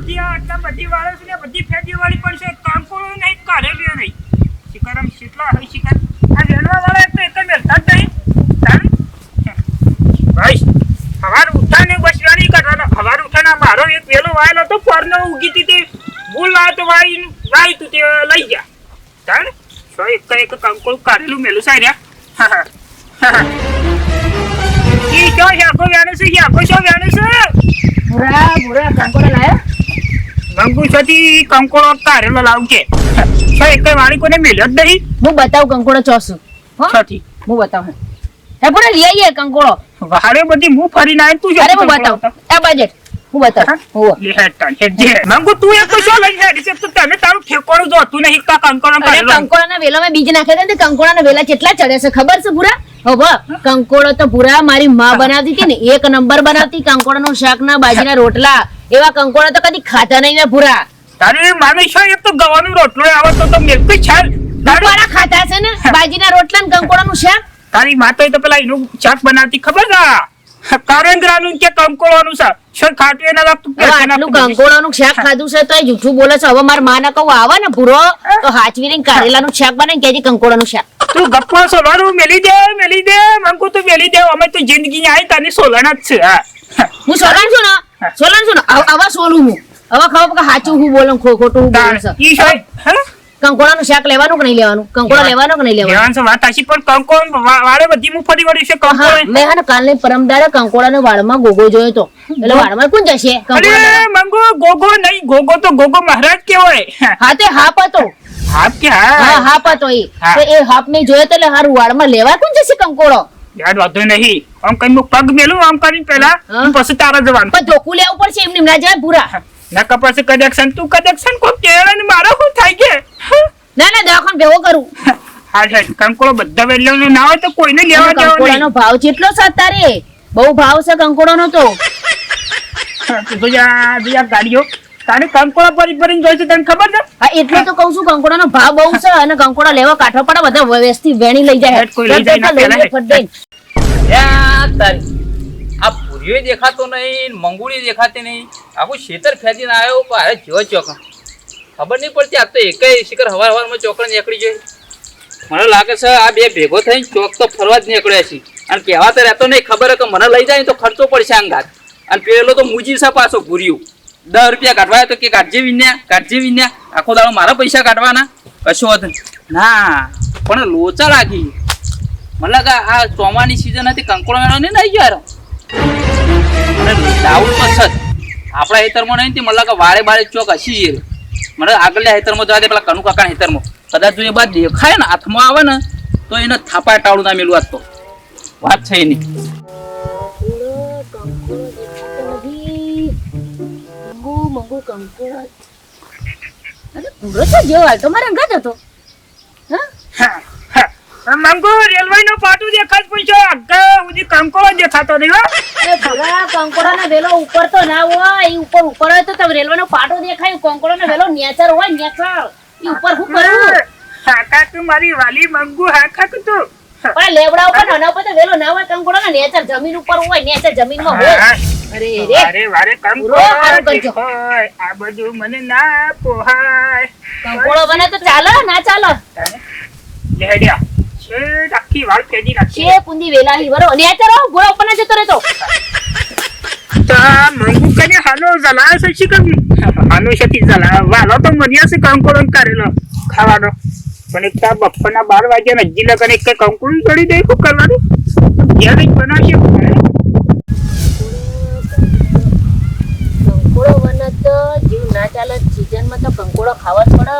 આમથી આટલા બધી વાળો છે ને બધી ફેદી વાળી પણ છે કંકોળો નહીં કાઢેલી નહીં શિકારમ કેટલા હોય શિકાર આ વેણવા વાળા તો એક મેલતા જ નહીં ભાઈ સવાર ઉઠાને બસ વેણી કાઢવાનો સવાર ઉઠાના મારો એક વેલો વાયેલો તો પરનો ઉગી હતી ભૂલ આ તો વાઈ તું તે લઈ ગયા તાણ સો એક કંકોળ કાઢેલું મેલું સાર્યા ઈ જો યાકો વેણું છે યાકો શો વેણું છે ભૂરા કંકોડો લાયો ગંગુ છતી કંકોળો કાઢેલો લાવું કે સો એક વાળી કોને મેલ્યો જ નહીં હું બતાવું કંકોડો ચોસું હો છતી હું બતાવું હે પૂરા લઈ આવીએ કંકોડો વારે બધી હું ફરીને આવી તું અરે હું બતાવું આ બજેટ હું બતાવું હો લે હેટા હેજે મંગુ તું એક તો શો લઈ હેડ છે તો તને તારું ઠેકોણું જોતું નહીં કા કંકોળો અરે કાઢેલો કંકોડાના વેલામાં બીજ નાખે ને કંકોડાના વેલા કેટલા ચડે છે ખબર છે પૂરા હવે કંકોડો તો પૂરા મારી માં બનાવતી હતી ને એક નંબર બનાવતી કંકોડાનું શાક ના બાજીના રોટલા એવા કંકોડા તો કદી ખાતા નહીં મેં પૂરા તારી માને છો એક તો ગવાનું રોટલો આવતો તો મેલતી છાલ કંકોડા ખાતા છે ને બાજીના રોટલા ને કંકોડાનું શાક તારી માતો તો પેલા એનું શાક બનાવતી ખબર ના કારેન્દ્રાનું કે કંકોળાનું શાક શું ખાટું એના લાગતું કે આટલું કંકોડાનું શાક ખાધું છે તો જૂઠું બોલે છે હવે મારા માં ના કહું આવે ને પૂરો તો હાચવીને કારેલાનું શાક બનાવી કેજે કંકોડાનું શાક તું ગપ્પા સોલાનું મેલી દે મંગુ તું મેલી દે અમે તો જિંદગી આઈ તને સોલાના જ છે હું સોલાન છું ને આવા સોલું હું હવે ખબર કે સાચું હું બોલું ખોટું હું બોલું છું ઈ શું હે કંકોડાનું શાક લેવાનું કે નહીં લેવાનું કંકોડા લેવાનું કે નહીં લેવાનું લેવાનું છે વાત આશી પણ કંકોળ વાળે બધી હું ફરી વળી છે કંકોળ મેં હા કાલની પરમદારે કંકોડાના વાળમાં ગોગો જોયો તો એટલે વાળમાં કોણ જશે અરે મંગુ ગોગો નહીં ગોગો તો ગોગો મહારાજ કેવાય હા તે હાપ હતો હાપ કે હા હાપ હતો તો એ હાપ ને જોયો તો એટલે હારું વાળમાં લેવા કોણ જશે કંકોડો યાદ વાંધો નહીં આમ કઈ પગ મેલું આમ કરીને પેલા પછી તારા જવાનું પણ ધોકું લેવું પડશે એમને ના જાય પૂરા ના કપાસ કનેક્શન તું કનેક્શન કો કેળા ને મારા શું થાય કે ના દવાખાને ભેગો કરું હા છે કંકોળો બધા વેલ્યો ના હોય તો કોઈને લેવા દેવો નહીં કંકોડાનો ભાવ કેટલો છે તારે બહુ ભાવ છે કંકોડાનો તો બીજા ગાડીઓ તારે કંકોળો ભરીને જોઈ છે તને ખબર છે હા એટલે તો કહું છું કંકોડાનો ભાવ બહુ છે અને કંકોડા લેવા કાઠો પડે બધા વેસ્ટથી વેણી લઈ જાય કોઈ લઈ જાય ના પેલા આ પૂરીઓ દેખાતો નહીં મંગુડી દેખાતી નહીં આખું ખેતર ફેંચીને આવ્યો અરે જો ચોક ખબર નહીં પડતી આ તો એક શિખર હવારમાં ચોકડા નીકળી જાય મને લાગે છે આ બે ભેગો થઈને ચોક તો ફરવા જ નીકળ્યા છે અને કહેવા તો રહેતો નહીં ખબર કે મને લઈ જાય તો ખર્ચો પડશે અંગાત અને પેલો તો મૂજી છે પાછો ભૂર્યું 10 રૂપિયા કાઢવા તો કે કાઢજે વિન્યા આખો દાડો મારા પૈસા કાઢવાના કશો હતો ના પણ લોચા લાગી મને લાગે આ ચોમાની સિઝન હતી કંકોડો મેળો નહીં આવી ગયો મને ડાઉટ તો છે આપણા હેતરમાં નહીં મને લાગે વારે બારે ચોક હસી મને આગળના હેતરમાં જવા દે પેલા કનુ કાકા હેતરમાં કદાચ જો એ બાદ દેખાય ને હાથમાં આવે ને તો એને થાપા ટાળું ના મેલું આજ તો વાત છે એની મંગુ રેલવે નો પાટું દેખાત પૂછો આગળ સુધી કંકોળો દેખાતો નહીં કંકોડાનો વેલો ઉપર તો ના હોય એ ઉપર હોય તો રેલવે નો પાટો દેખાય કંકોડાનો વેલો નેચર હોય નેચર એ ઉપર શું કરું હાકા તું મારી વાલી મંગુ હાકા તું પણ લેવડા ઉપર નાના ઉપર તો વેલો ના હોય કંકોડાનો નેચર જમીન ઉપર હોય નેચર જમીનમાં હોય અરે રે વારે કંકોળો હોય આ બધું મને ના પોહાય કંકોડો બને તો ચાલે ના ચાલે લેડ્યા છે આખી વાળ કેડી નાખી છે પુંદી વેલા હી બરો નેચર હો ગોળા ઉપર ના જતો રહેતો તા મંગુ કને હાલો જલા સચી કમ હાલો શતી જલા વાલો તો મનિયા સે કંકોળો કરેલો ખાવાનો પણ એક તા બપોરના 12 વાગ્યા ને હજી લગન એક કંકોળો જોડી દે શું કરવાનું ઘેર જ બનાવશે કંકોડો બને તો જીવ ના ચાલે સીઝન માં તો કંકોડો ખાવા જ પડે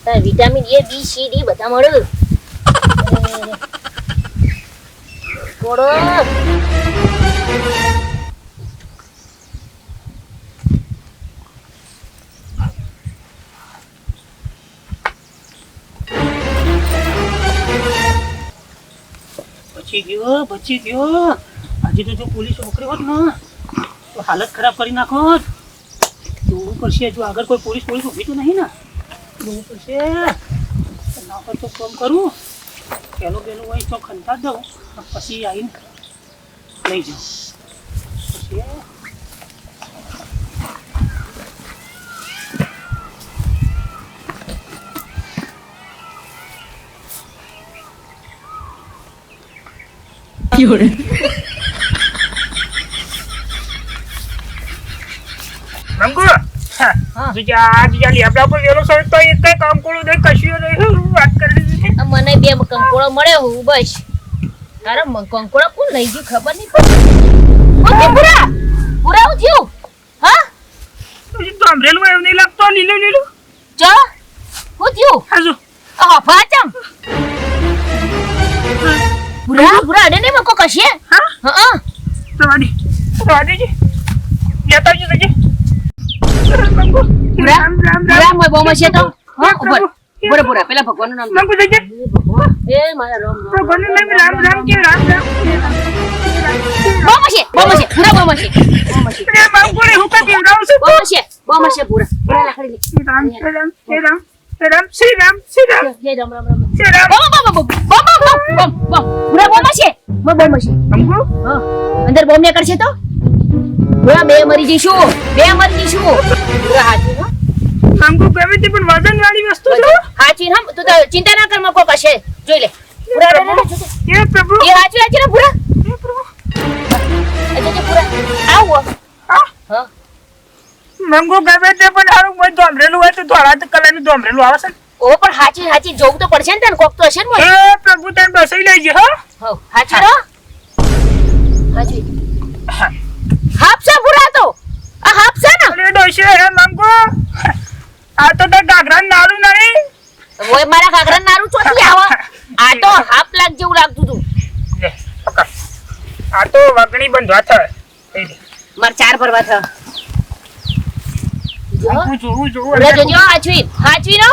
તો vitamin A B C D બધા મળે થોડો બચી ગયો આજે તો જો પોલીસ પકડી હોત ને તો હાલત ખરાબ કરી નાખો જોવું પડશે જો આગળ કોઈ પોલીસ ઉભી તો નહીં ને જોવું પડશે ના પર તો કામ કરું પેલો હોય તો ખંતા દઉં પછી આવીને લઈ જાઉં પછી મંગુ લેબડા પર વેલો સર તો એક કઈ કામ કરું નહીં, કશું નહીં, વાત કરી દીધી. આ મને બે કંકોડો મળ્યો હું બસ. તારા કંકોડો કોણ લઈ ગયું ખબર નહીં પડી. ઓકે પૂરા પૂરા હું થયું હા તો અમરેલું એવું નહીં લાગતો, લીલું લીલું. ચો હું થયું હાજુ આ ફાચમ પૂરા પૂરા અડે ને મકો કશે હા હા રવાડી લેતા આવજો તજે. પૂરા રામ રામ પૂરા રામ મોય બહુ મશે તો હા ઉપર પ્રભુ. પૂરા પૂરા પેલા ભગવાનનું નામ મંગુ તજે. એ મારા રામ ભગવાનનું નામ રામ રામ કે રામ રામ. બહુ મશે પૂરા બહુ મશે અરે મંગુ રે હું કા કેવડાવું છું. બહુ મશે પૂરા પૂરા લાકડી રામ રામ રામ રામ શ્રી રામ શ્રી રામ લે રામ રામ રામ શ્રી રામ. પૂરા બહુ મશે મંગુ હા અંદર બોમ્બ નીકળશે તો પૂરા બે મરી જઈશું પૂરા હાચી હો મંગુ ગમે તે પણ વજન વાળી વસ્તુ છે. હાચી હમ તું તો ચિંતા ના કર મકો કશે જોઈ લે પૂરા પ્રભુ એ પ્રભુ એ હાચી ને પૂરા એ પ્રભુ અજે પૂરા આવો હા હા મંગુ ગમે તે પણ હારું મોય ધોમરેલું હોય તો ધોળા કલરનું ધોમરેલું આવે છે ને. ઓ પણ હાચી જોવું તો પડશે ને તને કોક તો હશે ને મોય એ પ્રભુ તને બસાઈ લેજે હો. હો હાચી રો હાચી હાપસા પૂરા તો આ હાપસા ના અરે ડોશી હે મંગુ આ તો તે ગાગરા નાળું નહીં. ઓય મારા ઘાઘરા નારું ચોથી આવા આ તો હાપ લાગ જેવું લાગતું તું લે પકડ. આ તો વગણી બંધવા થાય. માર ચાર ભરવા થા મંગુ જોવું પૂરા જોજો હાચવી નો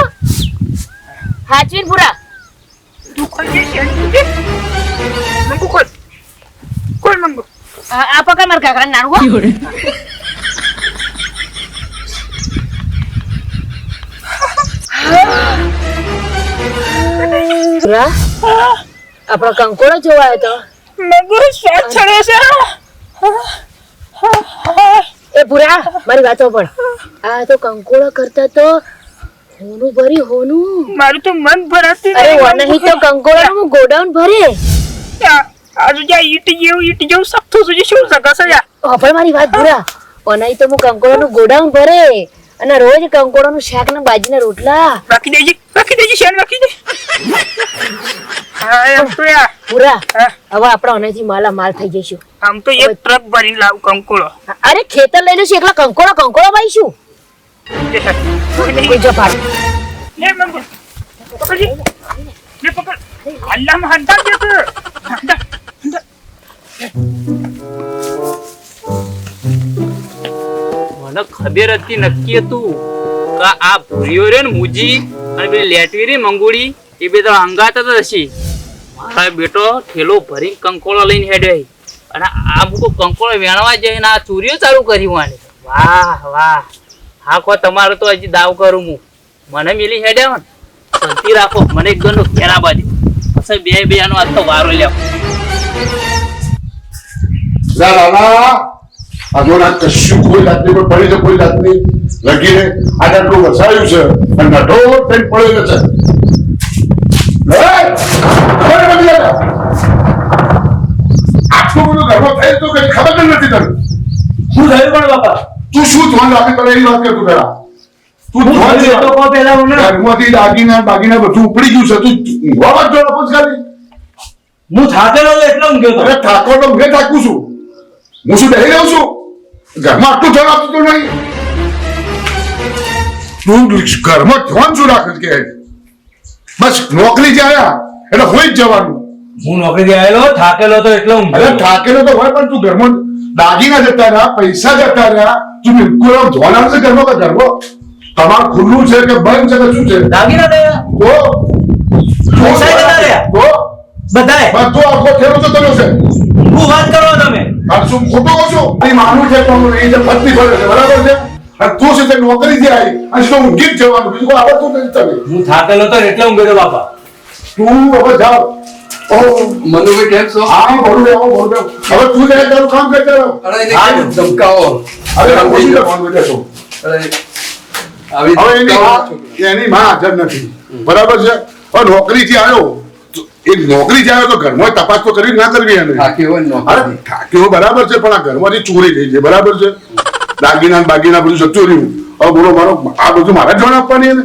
હાચવીન પૂરા તું ખોલ દે છે. મંગુ ખોલ મંગુ. આ પકડ માર ઘાઘરા નારું હો પૂરા આપણો કંકોડો જોવાયો તો મંગુ શ્વાસ ચડે છે. એ પૂરા મારી વાતો પણ આ તો કંકોડો કરતા તો હોનું ભરી હોનું મારું તો મન ભરાતું અરે નહીં, વનહી મંગુ. તો કંકોડાનું ગોડાઉન ભરે આજુ જ્યાં ઈટ જેવું સખ્તું છે શું સકાશે યાર. પણ મારી વાત પૂરા વનહી તો હું કંકોડાનું ગોડાઉન ભરે અને રોજ કંકોડાનું શાક ને બાજીના રોટલા રાખી દેજે શેન રાખી દે. હા એમ તો યાર પૂરા હા. હવે આપણે આનાથી માલા માલ થઈ જઈશું આમ તો એક ટ્રક ભરીને લાવું કંકોડો. અરે ખેતર લઈ લઈશું એકલા કંકોડો પાઈશું કોઈ જફાટ લે મંગુ પકડજી. લે પકડ. અલ્લાહમાં હંતા દે તું. હંતા. મને ખબર હતી નક્કી હતું કે આ ભૂરીઓ રે ને મુજી અને પેલી લેટવી રે મંગુડી એ બે તો હંગાત જ હશે. મારા બેટો ઠેલો ભરી કંકોળો લઈને હેડ્યો અને આ મૂકો કંકોળો વેણવા જઈને આ ચોરીઓ ચાલુ કરી વાને. વાહ હા કો તમારો તો હજી દાવ કરું હું. મને મિલી હેડ્યા ને શાંતિ રાખો, મને એક ગણો ઘેરા બાજુ પછી બે આનો આજ તો વારો લેવો. આગળ કશું કોઈ જાતની કોઈ પડી છે કોઈ જાતની લગીને આજે આટલું વસાયું છે અને નઢો થઈને પડેલો છે. આટલું બધું ઘરમાં થાય તો કઈ ખબર જ નથી તને. શું થયું પણ બાપા? તું શું ધ્યાન રાખી તને એની વાત કરતું પેલા તું ધ્યાન એ તો કહો પહેલા મને. ઘરમાંથી દાગીના બધું ઉપડી ગયું છે તું ઊંઘવા જ જો ખાલી. હું થાકેલો હતો એટલે ઊંઘ્યો હતો. અરે થાકો તો મેં થાકું છું, હું શું બેહી રહ્યો છું ઘરમાં આટલું ધ્યાન આપતું તો નહીં. તું ઘરમાં ધ્યાન શું રાખે કે બસ નોકરી જે આયા એટલે હોય જ જવાનું. હું નોકરીથી આવેલો થાકેલો હતો એટલે અરે ઊંઘ્યો હતો. થાકેલો તો હોય પણ તું ઘરમાં દાગીના જતા રહ્યા, પૈસા જતા રહ્યા, તું બિલકુલ આમ ધ્યાન આપશે ઘરમાં કે ઘરમાં તમારું ખુલ્લું છે કે બંધ છે કે શું છે દાગીના થયા? તો પૈસા જતા રહ્યા? તો બધાએ? બધો આખો થયેલો તો તમે છે. શું વાત કરો તમે? આ શું ખોટો કહો છો? એ માનું છે તો એ જે પત્ની ફરે છે બરાબર છે અને તું છે તે નોકરીથી આવી અને શું ઊંઘી જ જવાનું બીજું કોઈ આવડતું નથી તને. હું થાકેલો હતો એટલે ઊંઘ્યો હતો બાપા. તું હવે જાઓ. મનુભાઈ કેમ છો? હા ભરું હવે તું જાય તારું કામ કરતા રહો. અરે એને કેમ ધમકાવો? હવે ઓછી જવાનું બેઠો. અરે આવી હવે ધમકાવો છો. એની માં હાજર નથી બરાબર છે હવે નોકરીથી આવ્યો એક નોકરી જાય તો ઘરમાં તપાસ તો કરવી ના કરવી એને થાકી હોય ને અરે નોકરી. ઠાક્યો બરાબર છે પણ આ ઘરમાંથી ચોરી થઈ છે બરાબર છે દાગીના ને બાગીના બધું જતું રહ્યું હવે બોલો મારો આ બધું મારા જોણ આપવાની એને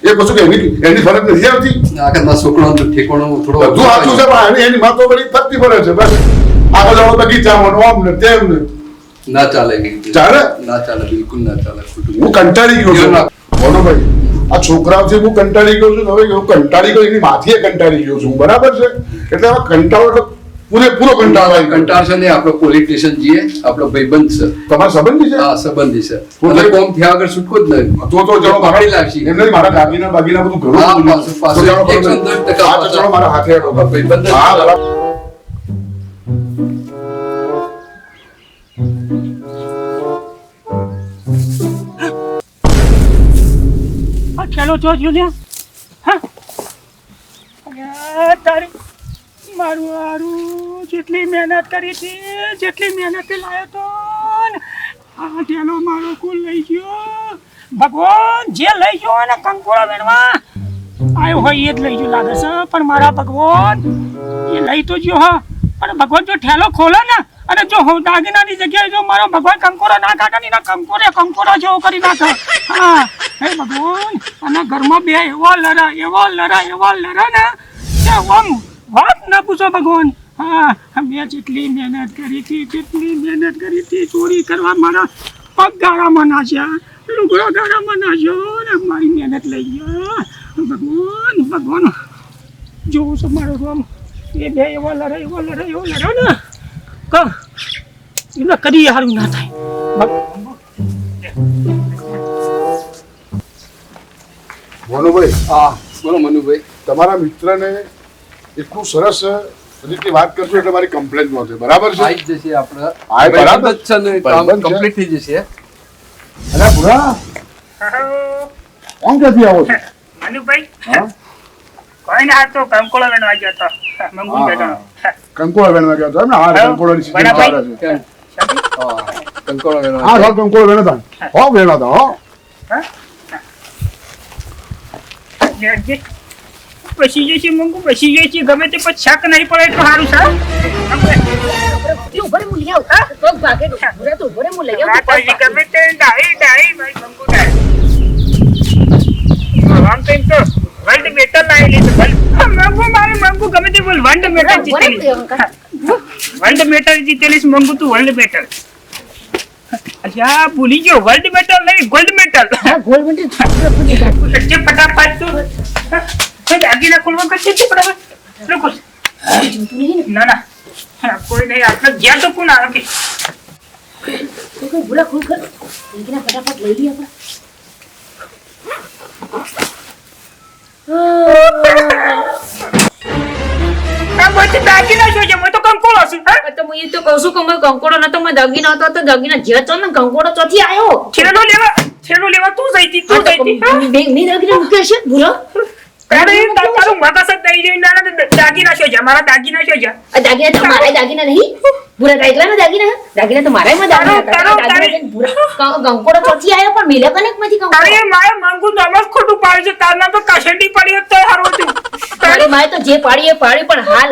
એ કશું કે એની ફરજ નથી આવતી આગળના છોકરાનું ઠેકાણું થોડું બધું સાચું છે પણ એની માં તો બધી ફરતી પડે છે બસ આગળ જાઓ બગીચામાં આમ ને તેમ ને ના ચાલે ચાલે? ના ચાલે, બિલકુલ ના ચાલે. ખોટું. હું કંટાળી ગયો છું બોલો ભાઈ આ છોકરાઓથી હું કંટાળી ગયો છું હવે હું કંટાળી ગયો એની માથીએ કંટાળી ગયો છું બરાબર છે એટલે હવે કંટાળો એટલે પૂરેપૂરો કંટાળો આવી ગયો. કંટાળ છે ને આપણો પોલીસ સ્ટેશન જઈએ, આપણો ભાઈબંધ છે. તમારા સંબંધી છે હા, સંબંધી છે. હું અને ભાઈ- કોમ થયા વગર છૂટકો જ નહીં. તો ચલો મારા પકડી લાગશે. એમને મારા દાગીના બાગીના બધું ઘણું હા, બધું પાછું- પાછું તો ચાલો 110% હા, તો ચલો મારા હાથે હેડો. ભાઈબંધ જ હા છે. બરાબર આ ખેલો જો જોલ્યા હા અરે તારી મારું હારું જેટલી મહેનત કરી હતી જેટલી મહેનત લાયો તો ને, આ ઢેલો મારો કુલ લઈ ગયો ભગવાન જે લઈ ગયો ને કંકોળો વેણવા આવ્યો હોય એ જ લઈ ગયો લાગે છે પણ મારા ભગવાન એ લઈ તો ગયો હા પણ ભગવાન જો ઠેલો ખોલે ને અને જો હું દાગીનાની જગ્યાએ જો મારો ભગવાન કંકોરો ના કાઢે ને કંકોરો જેવો કરી નાખે હા હે ભગવાન અને ઘરમાં બે એવો લરા ને કે આમ વાત ના પૂછો ભગવાન હા મેં જેટલી મહેનત કરી હતી ચોરી કરવા મારા પગ ગાળામાં નાખ્યા લુગડો ગાળામાં નાખ્યો ને મારી મહેનત લઈ ગયા ભગવાન જોઉં છું મારો રોમ એ બે એવો લડે ને કે એટલે કદી હારું ના થાય ભાનુભાઈ હા, બોલો મનુભાઈ. તમારા મિત્રને એટલું સરસ રીતે વાત કરશો એટલે મારી કમ્પ્લેન નહોતી બરાબર છે આવી જ જશે આપણે. હા, બરાબર. ભાઈબંધ જ છે ને, કામ ભાઈબંધ છે. complete થઈ જશે. અરે ભુરા કોણ ક્યાંથી આવો છો મનુભાઈ હા કોઈ ના તો કંકોળો વેણવા ગયો તો મંગુ હા, બેઠો હા. કંકોળો વેણવા ગયા હતા એમ ને હા હા. કંકોળોની season બરાબર. ચાલે છે કેમ? હા, કંકોળો વેણવા હા જાય. હા કંકોળો વેણતા હો વેણતા હો પછી જશે મંગુ પછી જશે ગમે તે પછી શાક નહીં પડે તો સારું સારું તું ઉભો રે, હું લઈ આવું. પગ ભાગે તો. ભૂરા, તું ઉભો રે, હું લઈ આવું. તું પગ ભાગે. ગમે તે ડાળી ભાઈ મંગુ ડાળી આમ તો એમ તો વર્લ્ડ બેટર લાવી લીધું મંગુ મારે મંગુ ગમે તે બોલ વર્લ્ડ બેટર ઉભો રે, જીતેલી વર્લ્ડ બેટર જીતેલી મંગુ તું વર્લ્ડ બેટર અચ્છા ભૂલી ગયો વર્લ્ડ મેટલ નહીં ગોલ્ડ મેટલ હા, ગોળ મંડી છોકરો ફૂટી જાય. જે ફટાફટ તું દાગીના ખોલવા કરશે તે ફટાફટ લોકો જોતું નહીં ને. ના કોઈ નહીં આપણે જ્યાં તો કોણ આવે કે તું કઈ ભૂલા ખોલ કર. લેકીના ફટાફટ લઈ લઈએ આપણે. આ બધું દાગીના શું છે મેં તો કંકોળો છું હા આ તો હું એ તો કહું છું કે મેં કંકોડો નતો, મેં દાગીના હતો તો દાગીના જ્યાં તો ને કંકોડો ચોથી આવ્યો. છેડો લેવા તું જઈતી આ તું તો જઈતી બેગ ની દાગીના મૂક્યા છે ભૂલો. અરે તારું મગસ જ દઈ જઈને દાગીના શું છે મારા દાગીના શું છે આ દાગીના તો મારા દાગીના નહીં. ભૂરા દાગીના ના દાગીના. દાગીના તો મારા માં દાગીના હતા. તારો- દાગીના લઈને ભૂરા કંકોડો ચોથી આવ્યો પણ મિલે કનેક માંથી કંકોડો. અરે મારે મંગુ નમસ ખોટું પાડ્યું છે તારના તો કશેડી પડી હોત તો સારું હતું તારી માએ તો જે પાડી એ પાડી પણ હાલ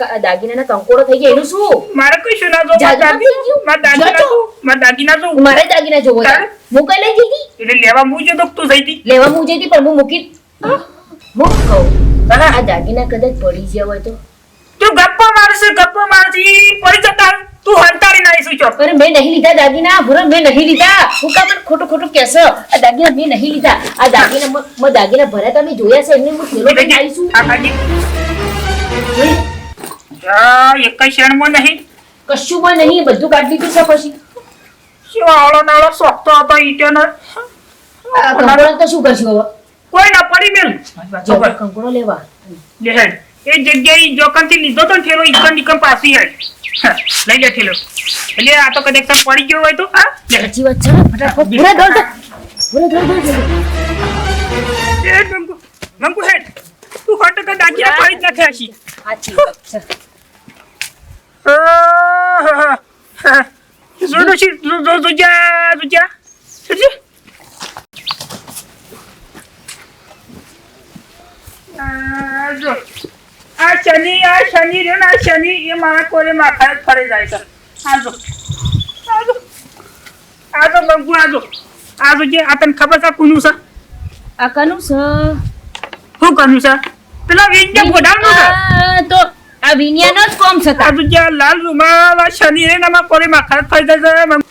આ દાગીના કંકોડો થઈ ગયા એનું શું? મારે કઈ શું ના જો જાદુ નથી થયું? મારા દાગીના શું મારે દાગીના જોવો છે. તારે? હું કઈ લઈ જઈ એટલે લેવા મુજબ તો તું જઈતી લેવા હું જઈ હતી પણ હું મૂકી હું કહું આ દાગીના કદાચ પડી ગયા હોય તો તું ગપ્પા મારશે પડી જતા તું હંતાડી નાખીશું ચોક અરે મેં નહીં લીધા દાગીના ભૂરા મેં નહીં લીધા હું કામ ખોટું કહેશો આ દાગીના મેં નહીં લીધા આ દાગીના મેં દાગીના ભર્યા તમે જોયા છે એમને હું થેલો લઈને આવીશું આ ખાલી એક ક્ષણમાં નહીં કશું પણ નહીં બધું કાઢી દીધું છે પછી શું આવડો નાળો સોખતો હતો ઈટોનો આ કંકોડો તો શું કરશું હવે કોઈ ના પડી મેલ જો કંકોડો લેવા લેહેડ એ જગ્યાએ જોકનથી લીધો તો ને ઠેલો ઈકન પાછી હેડ લઈ લે ઠેલો એટલે આ તો કદાચ તમ પડી ગયો હોય તો હા લે સાચી વાત છે ને? ફટાફટ ભૂરા દોડ એ મંગુ હેડ તું હટ કે દાગીના પડી જ નાખે હશી સાચી વાત છે Zuja. Zo. શનિ રહ્યો ને આ શનિ એ મારા કોરે માથા જ ફરી જાય છે. આજો બંકુ આજો જે આ તને ખબર છે કોનું છે? આ કનું છે? શું કરવું છે? પેલા વિજ્ઞાન ગોડાઉનનું છે. તો આ વિનિયાનો જ કોમ છે તાર. આજો જે આ લાલ રૂમાલ આ શનિ રે ને મારા કોરે માથા જ ફરી જાય છે.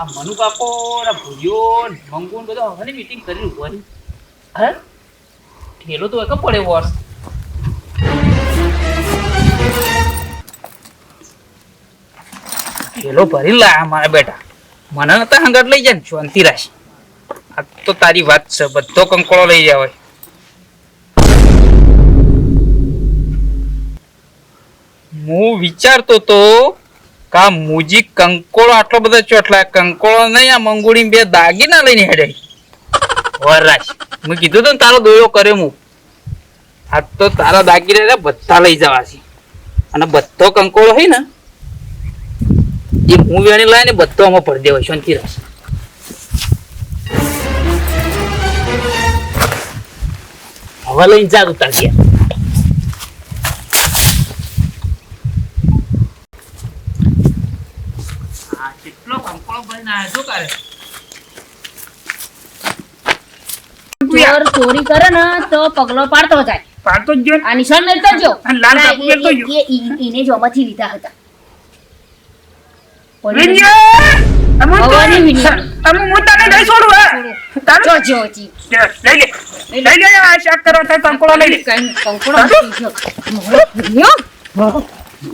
આ મનુ કાકો ને ભૂલ્યો ને મંગુ ને બધા હવે મીટિંગ કરી ઉભવાની હે ઠેલો તો એક પડે વર્ષ ઠેલો ભરી લાયા મારા બેટા મને નતા હંગાટ લઈ જાય ને શાંતિ રાખ આ તો તારી વાત છે બધો કંકોળો લઈ જાય હોય હું વિચારતો તો કા મુજી કંકોળો આટલો બધો ચોટલા કંકોળો નહીં આ મંગુડી બે દાગીના લઈને હેડે વરાશ મેં કીધું તો તારો દોયો કરે હું આ તો તારા દાગીના બધા લઈ જવા છે અને બધો કંકોળો હોય ને એ હું વેણી લાવીને બધો આમાં ભરી દેવાય શાંતિ રહેશે હવે લઈને જા ઉતાર ગયા કેટલો કંકોળો ભરીને આવ્યો છો કારે ચોર ચોરી કરે ને તો પગલો પાડતો જાય. પાડતો જ ગયો આ નિશાન મેળતો જો. અને લાલ ના, બાપુ મેળતો જો. એને જોમાંથી લીધા હતા. વિજ્ઞાન! હવાની વિજ્ઞાન. હું તને નહીં છોડું હે. તારે? જો જો જી. લઈ લે આ શાક કરો તો કંકોળો લઈ લે. કંકોડો નથી જો. મોળો ફર્યો.